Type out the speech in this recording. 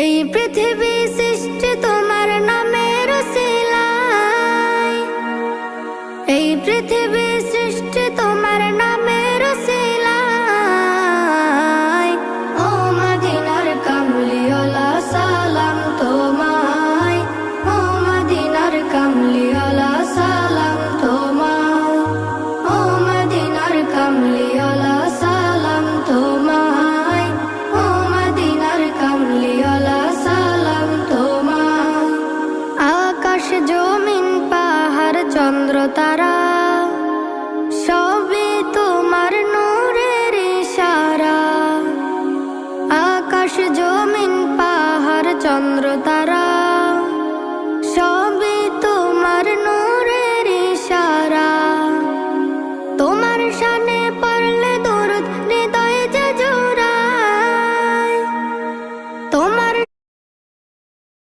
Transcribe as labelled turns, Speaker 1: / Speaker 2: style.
Speaker 1: এই পৃথিবী সৃষ্টি তোমার নামের উসিলায়, এই পৃথিবী সৃষ্টি তোমার নামের উসিলায়। ও মদিনার কামলিওয়ালা সালাম তোমায়, ও মদিনার কামলিওয়ালা সালাম তোমায়, ও মদিনার কামলিওয়ালা সালাম তোমায়, ও মদিনার কামলিওয়ালা সালাম তোমায়। আকাশ জমিন পাহাড় চন্দ্র তারা সবই তোমার নূরের ইশারা। আকাশ জমিন পাহাড় চন্দ্র তারা